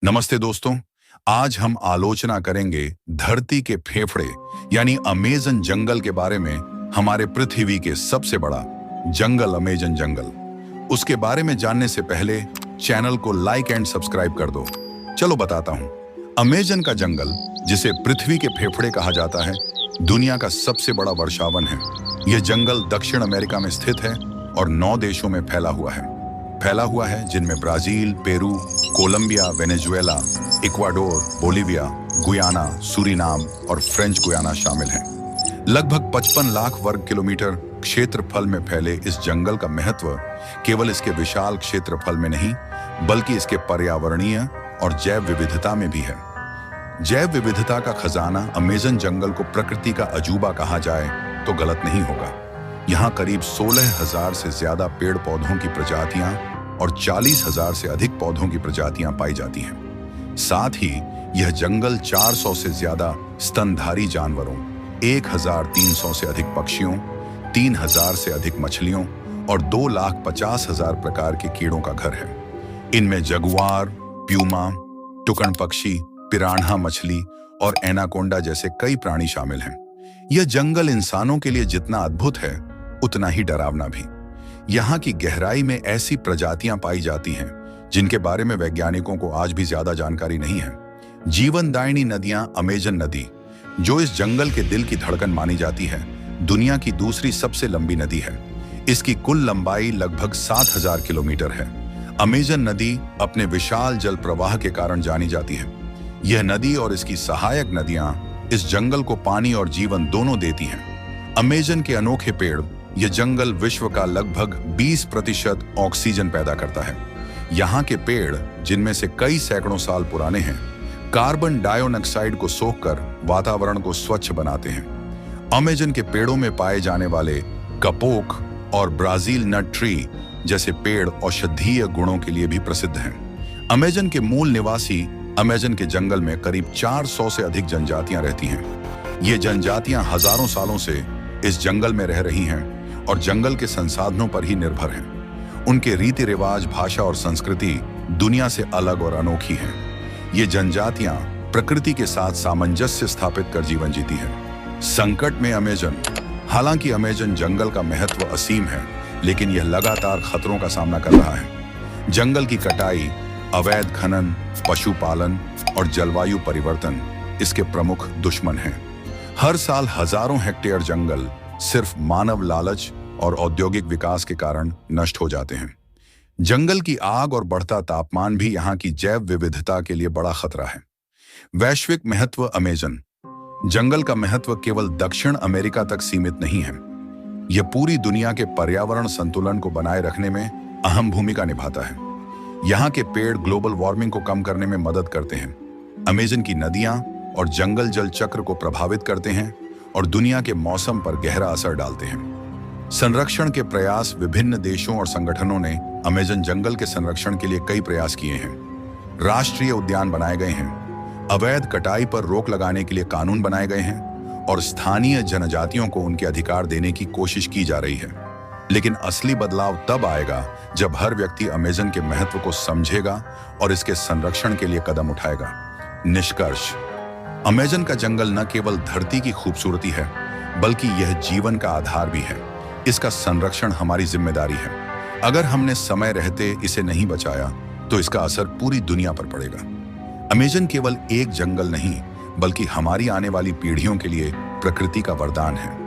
नमस्ते दोस्तों। आज हम आलोचना करेंगे धरती के फेफड़े यानी अमेजन जंगल के बारे में। हमारे पृथ्वी के सबसे बड़ा जंगल अमेजन जंगल। उसके बारे में जानने से पहले चैनल को लाइक एंड सब्सक्राइब कर दो। चलो बताता हूं। अमेजन का जंगल, जिसे पृथ्वी के फेफड़े कहा जाता है, दुनिया का सबसे बड़ा वर्षावन है। यह जंगल दक्षिण अमेरिका में स्थित है और 9 देशों में फैला हुआ है जिनमें Brazil, Peru, Colombia, Venezuela, Ecuador, Bolivia, Guyana, Suriname और फ्रेंच गुयाना शामिल हैं। लगभग 55 लाख वर्ग किलोमीटर क्षेत्रफल में फैले इस जंगल का महत्व केवल इसके विशाल क्षेत्रफल में नहीं, बल्कि इसके पर्यावरणीय और जैव विविधता में भी है। जैव विविधता का खजाना अमेजन जंगल को प्रकृति का अजूबा कहा जाए तो गलत नहीं होगा। यहाँ करीब 16,000 से ज्यादा पेड़ पौधों की प्रजातियां और 40,000 से अधिक पौधों की प्रजातियां पाई जाती हैं। साथ ही यह जंगल 400 से ज्यादा स्तनधारी जानवरों, 1,300 से अधिक पक्षियों, 3,000 से अधिक मछलियों और 2,50,000 प्रकार के कीड़ों का घर है। इनमें जगुआर, प्यूमा, टुकन पक्षी, पिरान्हा मछली और एनाकोंडा जैसे कई प्राणी शामिल हैं। यह जंगल इंसानों के लिए जितना अद्भुत है, उतना ही डरावना भी। यहाँ की गहराई में ऐसी प्रजातियां पाई जाती हैं जिनके बारे में वैज्ञानिकों को आज भी ज्यादा जानकारी नहीं है। जीवनदायिनी नदियां अमेजन नदी, जो इस जंगल के दिल की धड़कन मानी जाती है, दुनिया की दूसरी सबसे लंबी नदी है। इसकी कुल लंबाई लगभग 7,000 किलोमीटर है। अमेजन नदी अपने विशाल जल प्रवाह के कारण जानी जाती है। यह नदी और इसकी सहायक नदियां इस जंगल को पानी और जीवन दोनों देती हैं। अमेजन के अनोखे पेड़, यह जंगल विश्व का लगभग 20% ऑक्सीजन पैदा करता है। यहाँ के पेड़, जिनमें से कई सैकड़ों साल पुराने हैं, कार्बन डाइऑक्साइड को सोखकर वातावरण को स्वच्छ बनाते हैं। अमेजन के पेड़ों में पाए जाने वाले कपोक और ब्राजील नट ट्री जैसे पेड़ औषधीय गुणों के लिए भी प्रसिद्ध हैं। अमेजन के मूल निवासी अमेजन के जंगल में करीब 400 से अधिक जनजातियां रहती हैं। ये जनजातियां हजारों सालों से इस जंगल में रह रही हैं और जंगल के संसाधनों पर ही निर्भर हैं। उनके रीति रिवाज, भाषा और संस्कृति दुनिया से अलग और अनोखी हैं। ये जनजातियां प्रकृति के साथ सामंजस्य स्थापित कर जीवन जीती हैं। संकट में अमेजन। हालांकि अमेजन जंगल का महत्व असीम है, लेकिन यह लगातार खतरों का सामना कर रहा है। जंगल की कटाई, अवैध खनन, पशुपालन और जलवायु परिवर्तन इसके प्रमुख दुश्मन हैं। हर साल हजारों हेक्टेयर जंगल सिर्फ मानव लालच और औद्योगिक विकास के कारण नष्ट हो जाते हैं। जंगल की आग और बढ़ता तापमान भी यहाँ की जैव विविधता के लिए बड़ा खतरा है। वैश्विक महत्व। अमेजन जंगल का महत्व केवल दक्षिण अमेरिका तक सीमित नहीं है। यह पूरी दुनिया के पर्यावरण संतुलन को बनाए रखने में अहम भूमिका निभाता है। यहाँ के पेड़ ग्लोबल वार्मिंग को कम करने में मदद करते हैं। अमेजन की नदियां और जंगल जल चक्र को प्रभावित करते हैं और दुनिया के मौसम पर गहरा असर डालते हैं। संरक्षण के प्रयास। विभिन्न देशों और संगठनों ने अमेजन जंगल के संरक्षण के लिए कई प्रयास किए हैं। राष्ट्रीय उद्यान बनाए गए हैं, अवैध कटाई पर रोक लगाने के लिए कानून बनाए गए हैं और स्थानीय जनजातियों को उनके अधिकार देने की कोशिश की जा रही है। लेकिन असली बदलाव तब आएगा जब हर व्यक्ति अमेजन के महत्व को समझेगा और इसके संरक्षण के लिए कदम उठाएगा। निष्कर्ष। अमेजन का जंगल न केवल धरती की खूबसूरती है, बल्कि यह जीवन का आधार भी है। इसका संरक्षण हमारी जिम्मेदारी है। अगर हमने समय रहते इसे नहीं बचाया, तो इसका असर पूरी दुनिया पर पड़ेगा। अमेजन केवल एक जंगल नहीं, बल्कि हमारी आने वाली पीढ़ियों के लिए प्रकृति का वरदान है।